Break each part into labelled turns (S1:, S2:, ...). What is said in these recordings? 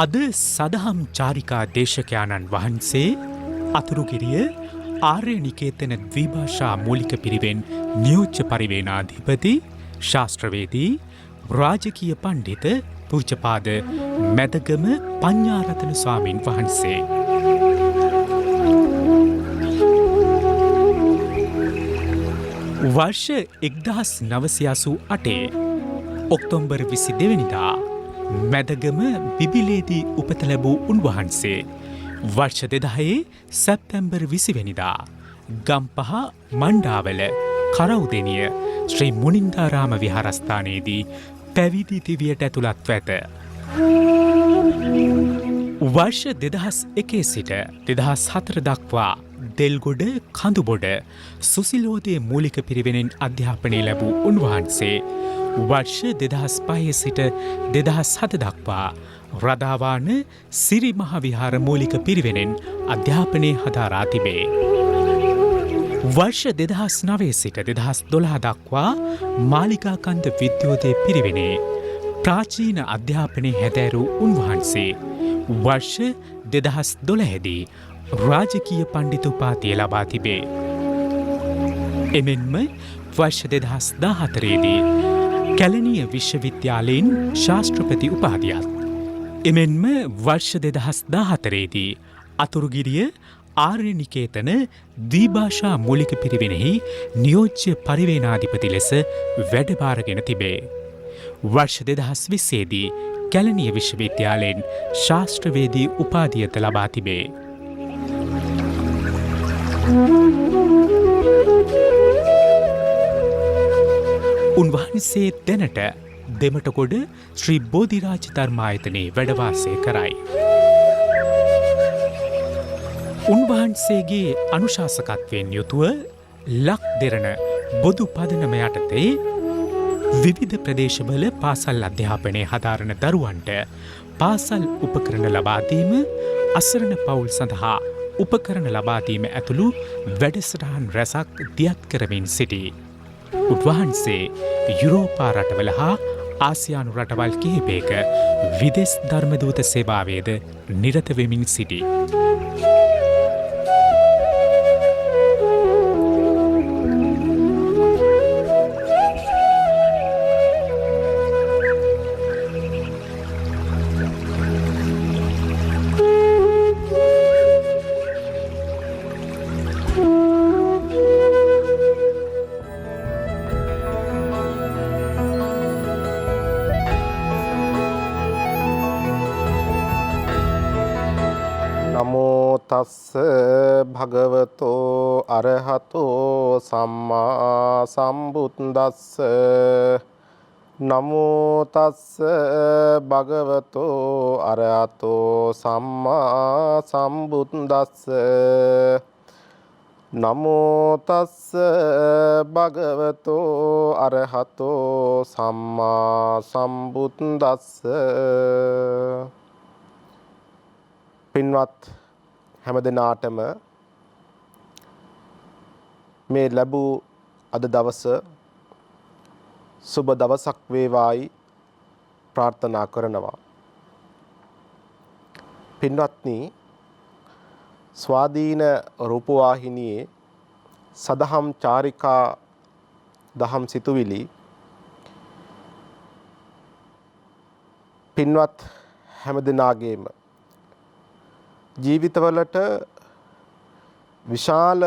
S1: අද සදහම් චාරිකා දේශකයාණන් වහන්සේ අතුරුගිරිය ආර්ය නිකේතන ද්විභාෂා මූලික පිරිවෙන් නියෝජ්‍ය පරිවේනාධිපති ශාස්ත්‍රවේදී රාජකීය පණ්ඩිත පූජ්‍යපාද මැදගම පඤ්ඤාරතන ස්වාමින් වහන්සේ වර්ෂ 1988 ඔක්තෝබර් 22 වෙනිදා මැදගම බිබිලේදී උපත ලැබූ උන්වහන්සේ වර්ෂ 2000 සැප්තැම්බර් 20 වෙනිදා ගම්පහ මණ්ඩාවල කරවුදෙනිය ශ්‍රී මුනින්දාරාම විහාරස්ථානයේදී පැවිදි දිවියට ඇතුළත්ව ඇත. වර්ෂ 2001 සිට 2004 දක්වා දෙල්ගොඩ කඳුබොඩ සුසිලෝදය මූලික පිරිවෙනෙන් අධ්‍යාපනය ලැබූ උන්වහන්සේ වර්ෂ 2005 සිට 2007 දක්වා රදාවාන සිරි මහ විහාර මූලික පිරිවෙනෙන් අධ්‍යාපනය හදාරා තිබේ. වර්ෂ 2009 සිට 2012 දක්වා මාලිගාකන්ද විද්‍යෝදය පිරිවෙනේ ප්‍රාචීන අධ්‍යාපනය හැදෑරූ උන්වහන්සේ වර්ෂ 2012 දී රාජකීය පණ්ඩිත උපාධිය ලබා තිබේ. එමෙන්ම වර්ෂ 2014 දී කැලණිය විශ්වවිද්‍යාලයෙන් ශාස්ත්‍රපති උපාධියත් එමෙන්ම වර්ෂ 2014 දී අතුරුගිරිය ආර්ය නිකේතන ද්විභාෂා මූලික පිරිවෙනෙහි නියෝජ්‍ය පරිවේනාධිපති ලෙස වැඩභාරගෙන තිබේ. වර්ෂ 2020 දී කැලණිය විශ්වවිද්‍යාලයෙන් ශාස්ත්‍රවේදී උපාධියත ලබා තිබේ. උන්වහන්සේ දැනට දෙමටගොඩ ශ්‍රී බෝධිරාජ ධර්මායතනයේ වැඩවාසය කරයි. උන්වහන්සේගේ අනුශාසකත්වයෙන් යුතුව ලක් දෙරණ බොදු පදනම යටතේ විවිධ ප්‍රදේශවල පාසල් අධ්‍යාපනය හදාරන දරුවන්ට පාසල් උපකරණ ලබාදීම අසරණ පවුල් සඳහා උපකරණ ලබාදීම ඇතුළු වැඩසටහන් රැසක් දියත් කරමින් සිටී. උන්වහන්සේ යුරෝපා රටවල හා ආසියානු රටවල් කිහිපයක විදෙස් ධර්මදූත සේවාවේද නිරත වෙමින් සිටී.
S2: තස්ස භගවතෝ අරහතෝ සම්මා සම්බුද්දස්ස නමෝ තස්ස භගවතෝ අරහතෝ සම්මා සම්බුද්දස්ස නමෝ තස්ස භගවතෝ අරහතෝ සම්මා සම්බුද්දස්ස. පින්වත් හැම දිනාටම මේ ලැබූ අද දවස සුබ දවසක් වේවායි ප්‍රාර්ථනා කරනවා. පින්වත්නි, ස්වාධීන රූපවාහිනියේ සදහම් චාරිකා දහම් සිතුවිලි පින්වත් හැම දිනාගේම ජීවිතවලට විශාල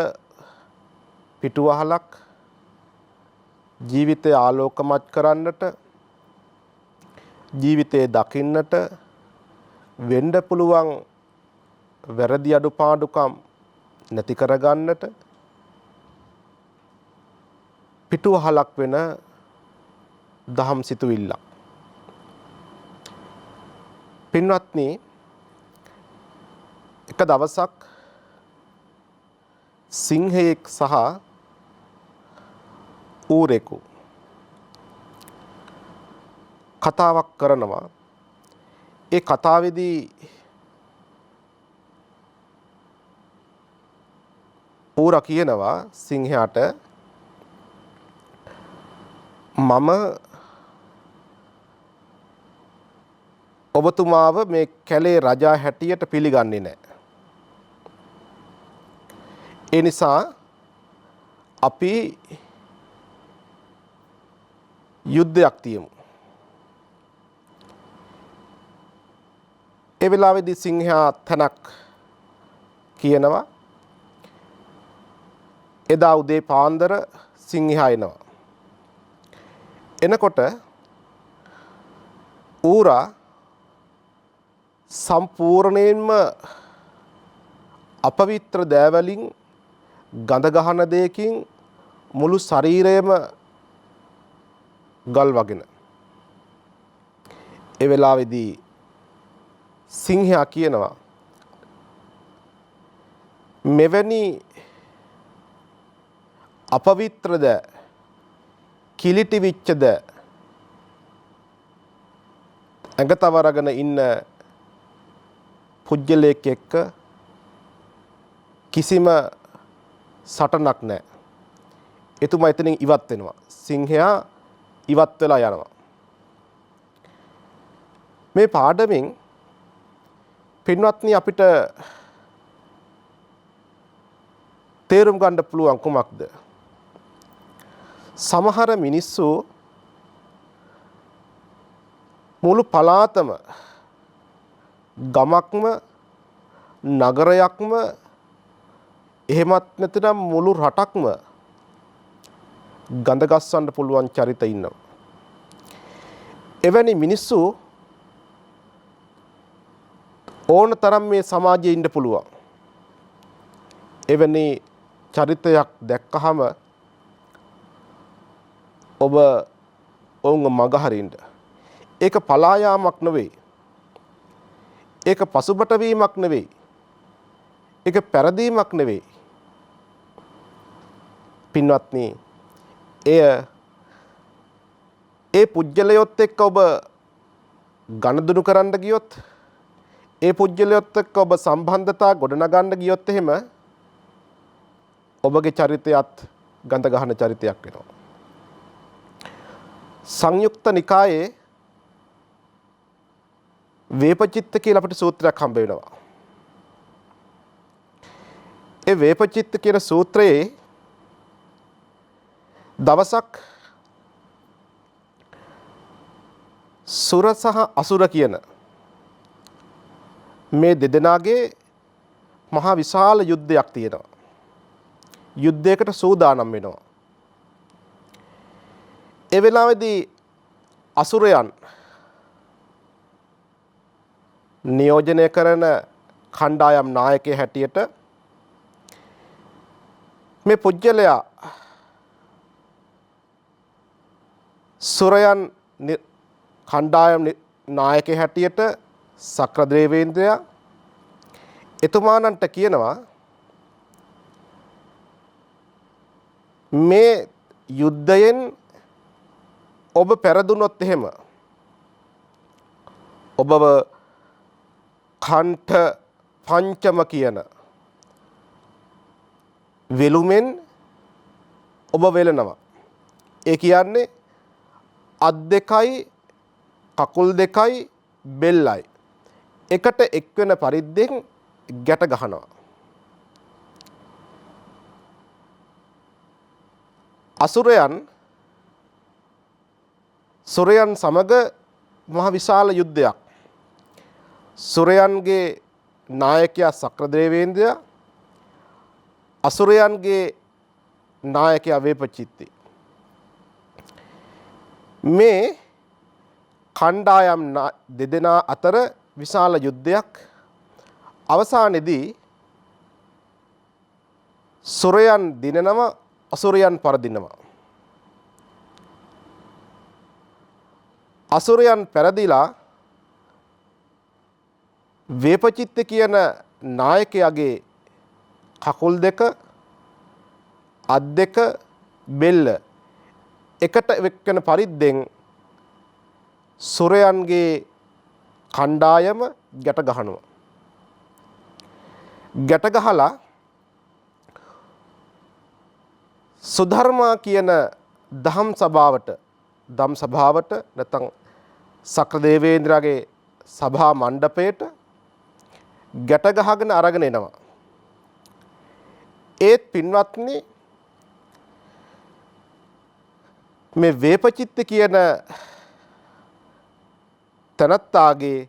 S2: පිටුවහලක්, ජීවිතය ආලෝකමත් කරන්නට, ජීවිතය දකින්නට, වෙන්න පුළුවන් වැරදි අඩුපාඩුකම් නැති කරගන්නට පිටුවහලක් වෙන දහම් සිතුවිල්ලක්. පින්වත්නි, එක දවසක් සිංහයෙක් සහ ඌරෙකු කතාවක් කරනවා. ඒ කතාවේදී ඌරා කියනවා සිංහයාට, මම ඔබතුමාව මේ කැලේ රජා හැටියට පිළිගන්නේ නැහැ. ඒ නිසා අපි යුද්ධයක් තියමු. ඒ වෙලාවේදී සිංහයා තනක් කියනවා. එදා උදේ පාන්දර සිංහයා එනවා. එනකොට ඌරා සම්පූර්ණයෙන්ම අපවිත්‍ර දෑවලින් ගඳ ගහන දෙයකින් මුළු ශරීරයම ගල් වගෙන. ඒ වෙලාවේදී සිංහයා කියනවා මෙවැනි අපවිත්‍රද කිලිටි විච්චද ඇඟ තවරගෙන ඉන්න පුජ්‍යලයක් එක්ක කිසිම සටනක් නැහැ. එතුමා එතනින් ඉවත් වෙනවා. සිංහයා ඉවත් වෙලා යනවා. මේ පාඩමින් පින්වත්නි අපිට තේරුම් ගන්න පුළුවන් කුමක්ද? සමහර මිනිස්සු මුළු පළාතම ගමක්ම නගරයක්ම එහෙමත් නැත්නම් මුළු රටක්ම ගඳ ගස්වන්න පුළුවන් චරිත ඉන්නවා. එවැනි මිනිස්සු ඕන තරම් මේ සමාජයේ ඉන්න පුළුවන්. එවැනි චරිතයක් දැක්කහම ඔබ ඔවුන්ව මගහරින්න. ඒක පලා යාමක් නෙවෙයි. ඒක පසුබට වීමක් නෙවෙයි. ඒක පෙරදීමක් නෙවෙයි. පින්වත්නි, ඒ පුජ්‍යලයොත් එක්ක ඔබ ගනුදෙනු කරන්න ගියොත්, ඒ පුජ්‍යලයොත් එක්ක ඔබ සම්බන්ධතා ගොඩනගන්න ගියොත් එහෙම ඔබගේ චරිතයත් ගඳ ගහන චරිතයක් වෙනවා. සංයුක්ත නිකායේ වේපචිත්ත කියලා අපිට සූත්‍රයක් හම්බ වෙනවා. ඒ වේපචිත්ත කියන සූත්‍රයේ දවසක් සුර සහ අසුර කියන මේ දෙදෙනාගේ මහා විශාල යුද්ධයක් තියෙනවා. යුද්ධයකට සූදානම් වෙනවා. ඒ වෙලාවේදී අසුරයන් නියෝජනය කරන කණ්ඩායම් නායකයෙක් හැටියට මේ පුජ්‍යලයා සුරයන් කණ්ඩායම් නායකයෙක් හැටියට සක්‍රදේවේන්ද්‍රයා එතුමානන්ට කියනවා මේ යුද්ධයෙන් ඔබ පෙරදුනොත් එහෙම ඔබව කණ්ඨ පංචම කියන වෙලුමෙන් ඔබ වෙලනවා. ඒ කියන්නේ අත් දෙකයි කකුල් දෙකයි බෙල්ලයි එකට එක්වෙන පරිද්දෙන් ගැට ගහනවා. අසුරයන් සුරයන් සමග මහ විශාල යුද්ධයක්. සුරයන්ගේ නායකයා සක්‍රදේවේන්ද්‍රයා, අසුරයන්ගේ නායකයා වේපචිත්ති. මේ කණ්ඩායම් දෙදෙනා අතර විශාල යුද්ධයක්. අවසානයේදී සුරයන් දිනනවා, අසුරයන් පරදිනවා. අසුරයන් පෙරදිලා වේපචිත්ත කියන නායකයාගේ කකුල් දෙක, අත් දෙක, බෙල්ල එකට එක්වෙන පරිද්දෙන් සුරයන්ගේ කණ්ඩායම ගැට ගහනවා. ගැට ගහලා සුධර්මා කියන දහම් සභාවට නැත්නම් සක්‍රදේවේන්ද්‍රගේ සභා මණ්ඩපයට ගැට ගහගෙන අරගෙන එනවා. ඒත් පින්වත්නි මේ වේපචිත්ත කියන තනත්තාගේ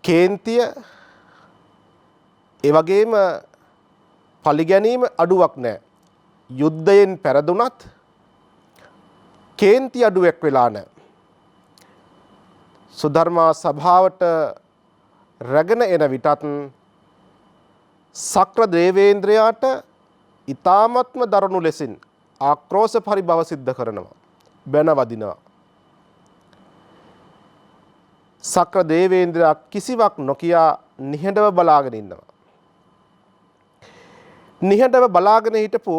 S2: කේන්තිය ඒ වගේම පලිගැනීම අඩුවක් නැහැ. යුද්ධයෙන් පෙරදුනත් කේන්ති අඩුවක් වෙලා නැහැ. සුධර්මා සභාවට රැගෙන එන විටත් සක්‍ර දේවේන්ද්‍රයාට ඊ타මත්ම දරුණු ලෙසින් ආක්‍රෝෂ පරිභව සිද්ධ කරනවා. බැන වදිනවා. සක්‍ර දේවේන්ද්‍රයා කිසිවක් නොකියා නිහඬව බලාගෙන ඉන්නවා. නිහඬව බලාගෙන හිටපු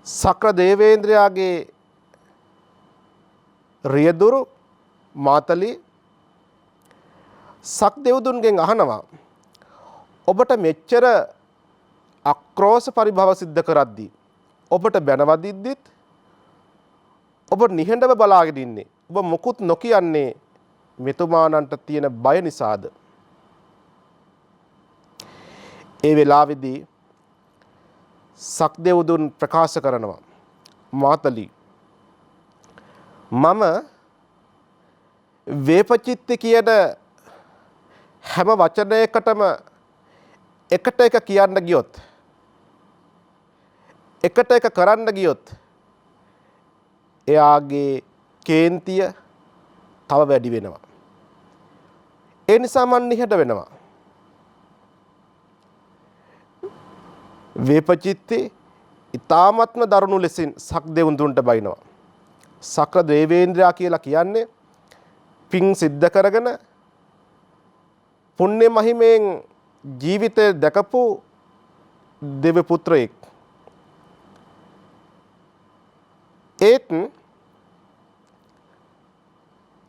S2: සක්‍ර දේවේන්ද්‍රයාගේ රියදුරු මාතලී සක් දෙව්දුන්ගෙන් අහනවා ඔබට මෙච්චර අක්‍රෝෂ පරිභව සිද්ධ කරද්දී ඔබට බැනවදිද්දිත් ඔබ නිහඬව බලාගෙන ඉන්නේ ඔබ මොකුත් නොකියන්නේ මෙතුමානන්ට තියෙන බය නිසාද? ඒ වෙලාවේදී සක්දෙව්දුන් ප්‍රකාශ කරනවා මාතලී මම වේපචිත්ති කියන හැම වචනයකටම එකට එක කියන්න ගියොත් එකට එක කරන්න ගියොත් එයාගේ කේන්තිය තව වැඩි වෙනවා. ඒ නිසා මම නිහඬ වෙනවා. වේපචිත්ති ඊ타මත්ම දරුණු ලෙසින් සක්දෙවුන්දුන්ට බයිනවා. සක්‍ර දේවේන්ද්‍රයා කියලා කියන්නේ පින් සිද්ධ කරගෙන පුණ්‍ය මහිමෙන් ජීවිතය දැකපු දෙව පුත්‍රයෙක්. ඒත්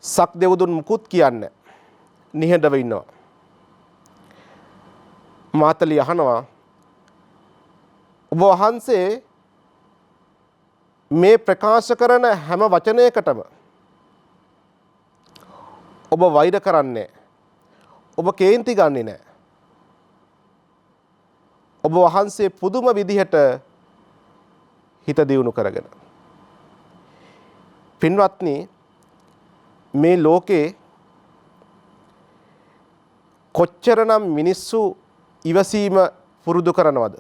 S2: සක්දෙවුදුන් මුකුත් කියන්නේ නිහඬව ඉන්නවා. මාතලී අහනවා ඔබ වහන්සේ මේ ප්‍රකාශ කරන හැම වචනයකටම ඔබ වෛර කරන්නේ ඔබ කේන්ති ගන්නේ නැහැ. ඔබ වහන්සේ පුදුම විදිහට හිත දියුණු කරගෙන. පින්වත්නි මේ ලෝකේ කොච්චරනම් මිනිස්සු ඉවසීම පුරුදු කරනවද?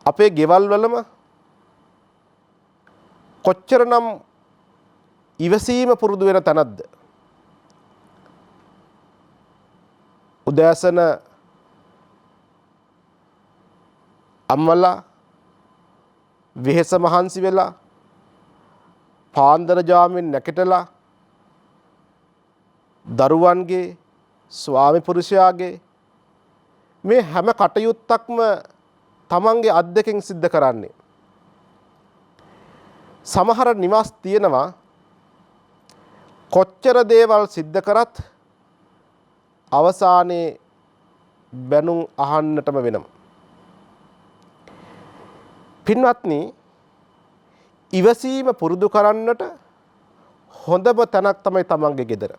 S2: අපේ ගෙවල් වලම කොච්චරනම් ඉවසීම පුරුදු වෙන තැනක්ද? උදෑසන අම්මලා වෙහෙස මහන්සි වෙලා පාන්දර ජාමෙන් නැකටලා දරුවන්ගේ ස්වාමි පුරුෂයාගේ මේ හැම කටයුත්තක්ම තමන්ගේ අත් දෙකෙන් සිද්ධ කරන්නේ. සමහර නිවාස් තියෙනවා කොච්චර දේවල් සිද්ධ කරත් අවසානයේ බැනුම් අහන්නටම වෙනවා. පින්වත්නි ඉවසීම පුරුදු කරන්නට හොඳම තැනක් තමයි තමන්ගේ ගෙදර.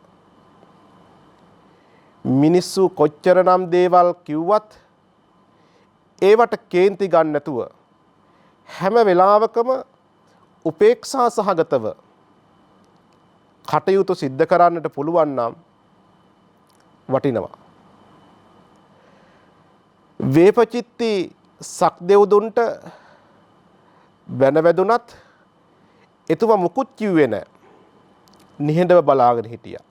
S2: මිනිස්සු කොච්චරනම් දේවල් කිව්වත් ඒවට කේන්ති ගන්න නැතුව හැම වෙලාවකම උපේක්ෂා සහගතව කටයුතු සිද්ධ කරන්නට පුළුවන් නම් වටිනවා. වේපචිත්ති සක්දෙව්දුන්ට බැනවැදුනත් එතුමා මුකුත් කිව්වේ නැහැ. නිහඬව බලාගෙන හිටියා.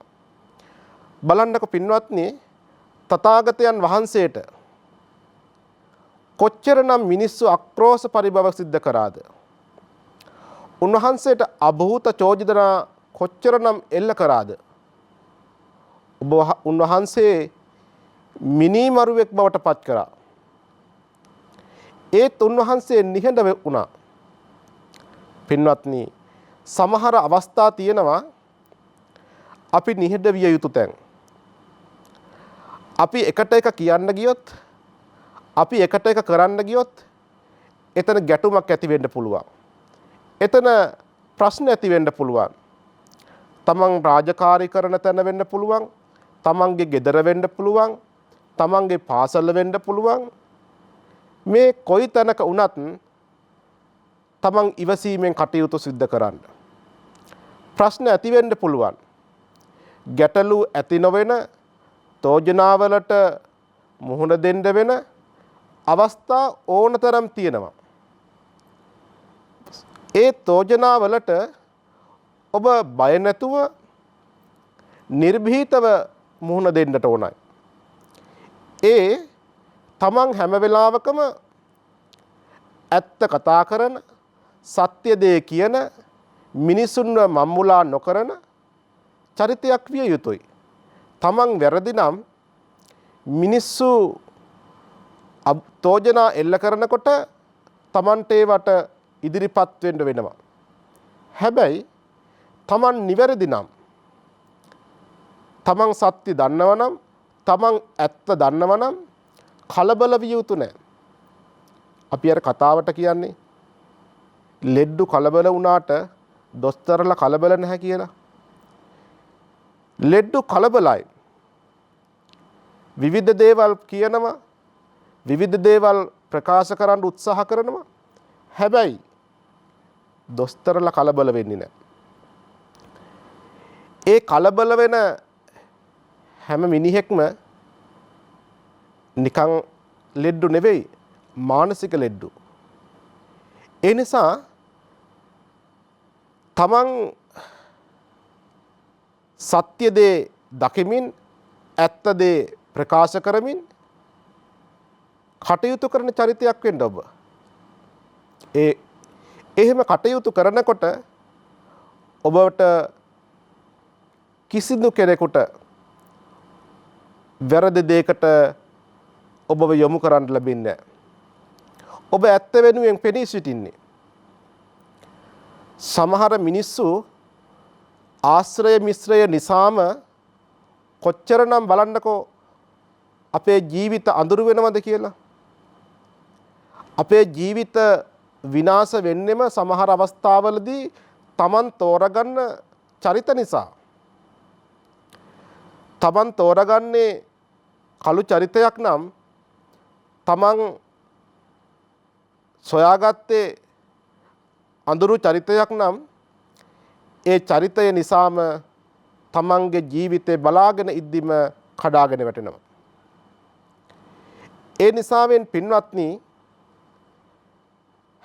S2: බලන්නකො පින්වත්නි තථාගතයන් වහන්සේට කොච්චරනම් මිනිස්සු අක්‍රෝෂ පරිභව සිද්ධ කරාද? උන්වහන්සේට අභූත චෝදනා කොච්චරනම් එල්ල කරාද? උන්වහන්සේ මිනිමරුවෙක් බවට පත් කරා. ඒත් උන්වහන්සේ නිහඬ වුණා. පින්වත්නි සමහර අවස්ථා තියෙනවා අපි නිහඬ විය යුතු තැන්. අපි එකට එක කියන්න ගියොත් අපි එකට එක කරන්න ගියොත් එතන ගැටුමක් ඇති වෙන්න පුළුවන්. එතන ප්‍රශ්න ඇති වෙන්න පුළුවන්. තමන් රාජකාරී කරන තැන වෙන්න පුළුවන්. තමන්ගේ ගෙදර වෙන්න පුළුවන්. තමන්ගේ පාසල වෙන්න පුළුවන්. මේ කොයි තැනක වුණත් තමන් ඉවසීමෙන් කටයුතු සිද්ධ කරන්න. ප්‍රශ්න ඇති වෙන්න පුළුවන්. ගැටලු ඇති නොවන තෝජනාවලට මුහුණ දෙන්න වෙන අවස්ථා ඕනතරම් තියෙනවා. ඒ තෝජනාවලට ඔබ බය නැතුව නිර්භීතව මුහුණ දෙන්නට ඕනයි. ඒ තමන් හැම වෙලාවකම ඇත්ත කතා කරන, සත්‍ය දේ කියන, මිනිසුන්ව මම්මුලා නොකරන චරිතයක් විය යුතුයි. තමන් වැරදි නම් මිනිස්සු තෝජනා එල්ල කරනකොට තමන්ට ඒවට ඉදිරිපත් වෙන්න වෙනවා. හැබැයි තමන් නිවැරදි නම්, තමන් සත්‍ය දන්නව නම්, තමන් ඇත්ත දන්නව නම් කලබල විය යුතු නැහැ. අපි අර කතාවට කියන්නේ ලෙඩ්ඩු කලබල වුණාට දොස්තරලා කලබල නැහැ කියලා. ලෙඩ්ඩු කලබලයි. විවිධ දේවල් කියනවා, විවිධ දේවල් ප්‍රකාශ කරන්න උත්සාහ කරනවා. හැබැයි දොස්තරලා කලබල වෙන්නේ නැහැ. ඒ කලබල වෙන හැම මිනිහෙක්ම නිකන් ලෙඩ්ඩු නෙවෙයි, මානසික ලෙඩ්ඩු. ඒ නිසා තමන් සත්‍ය දේ දකිමින්, ඇත්ත දේ ප්‍රකාශ කරමින් කටයුතු කරන චරිතයක් වෙන්න ඔබ. එහෙම කටයුතු කරනකොට ඔබට කිසිදු කෙනෙකුට වැරදි දෙයකට ඔබව යොමු කරන්න ලැබෙන්නේ නැහැ. ඔබ ඇත්ත වෙනුවෙන් පෙනී සිටින්නේ. සමහර මිනිස්සු ආශ්‍රය මිශ්‍රය නිසාම කොච්චරනම් බලන්නකෝ අපේ ජීවිත අඳුරු වෙනවද කියලා. අපේ ජීවිත විනාශ වෙන්නෙම සමහර අවස්ථාවලදී තමන් තෝරගන්න චරිත නිසා. තමන් තෝරගන්නේ කළු චරිතයක් නම් තමන් සොයාගත්තේ අඳුරු චරිතයක් නම් ඒ චරිතය නිසාම තමන්ගේ ජීවිතේ බලාගෙන ඉද්දිම කඩාගෙන වැටෙනවා. ඒ නිසාවෙන් පින්වත්නි,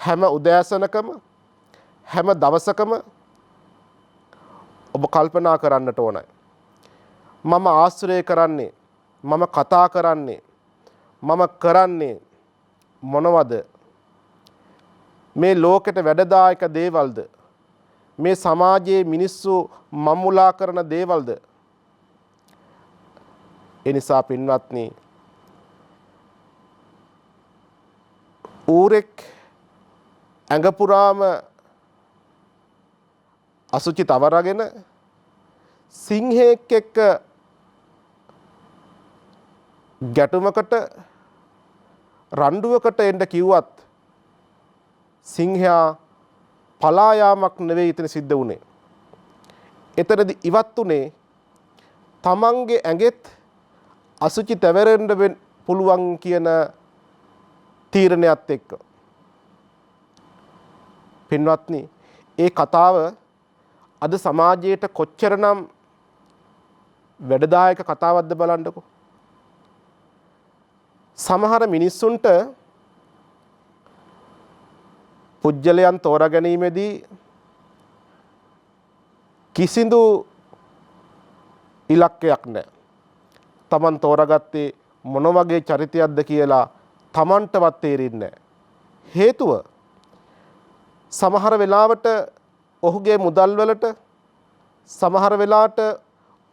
S2: හැම උදෑසනකම, හැම දවසකම ඔබ කල්පනා කරන්නට ඕනයි. මම ආශ්‍රය කරන්නේ, මම කතා කරන්නේ, මම කරන්නේ මොනවද? මේ ලෝකෙට වැඩදායක දේවල්ද? මේ සමාජයේ මිනිස්සු මම්මුලා කරන දේවල්ද? ඒ නිසා පින්වත්නි, ඌරෙක් ඇඟ පුරාම අසුචි තවරගෙන සිංහෙක් එක්ක ගැටුමකට, රණ්ඩුවකට එන්න කිව්වත් සිංහයා පලා යාමක් නෙවෙයි එතන සිද්ධ වුණේ. එතනදී ඉවත් උනේ තමන්ගේ ඇඟෙත් අසුචි තැවරෙන්න පුළුවන් කියන තීරණයත් එක්ක. පින්වත්නි, ඒ කතාව අද සමාජයට කොච්චරනම් වැඩදායක කතාවක්ද බලන්නකො. සමහර මිනිස්සුන්ට පුජ්‍යලයන් තෝරා ගැනීමේදී කිසිදු ඉලක්කයක් නැහැ. තමන් තෝරාගත්තේ මොන වගේ චරිතයක්ද කියලා තමන්ටවත් තේරෙන්නේ නැහැ. හේතුව සමහර වෙලාවට ඔහුගේ මුදල් වලට, සමහර වෙලාවට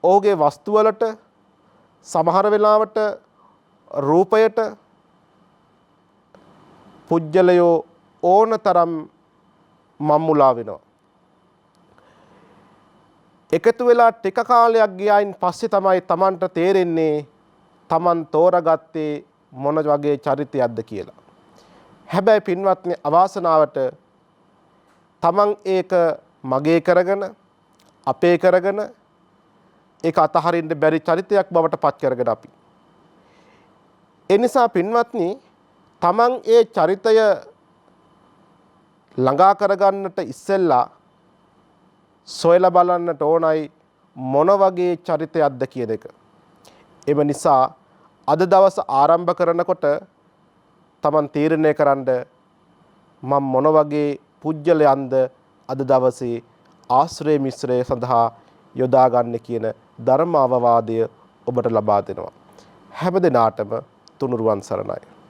S2: ඔහුගේ වස්තු වලට, සමහර වෙලාවට රූපයට පුජ්‍යලයෝ ඕනතරම් මම්මුලා වෙනවා. එකතු වෙලා ටික කාලයක් ගියායින් පස්සේ තමයි Tamanට තේරෙන්නේ Taman තෝරාගත්තේ මොන වගේ චරිතයක්ද කියලා. හැබැයි පින්වත්නි, අවාසනාවට තමන් ඒක මගේ කරගෙන අපේ කරගෙන ඒක අතහරින්න බැරි චරිතයක් බවට පත් කරගෙන අපි. ඒ නිසා පින්වත්නි තමන් ඒ චරිතය ළඟා කරගන්නට ඉස්සෙල්ලා සොයලා බලන්නට ඕනයි මොන වගේ චරිතයක්ද කියන එක. එම නිසා අද දවස ආරම්භ කරනකොට තමන් තීරණය කරන්න මම මොන වගේ පුජ්‍යලයන්ද අද දවසේ ආශ්‍රය මිශ්‍රය සඳහා යොදා ගන්න කියන ධර්ම අවවාදය ඔබට ලබා දෙනවා. හැම දිනාටම තුනුරුවන් සරණයි.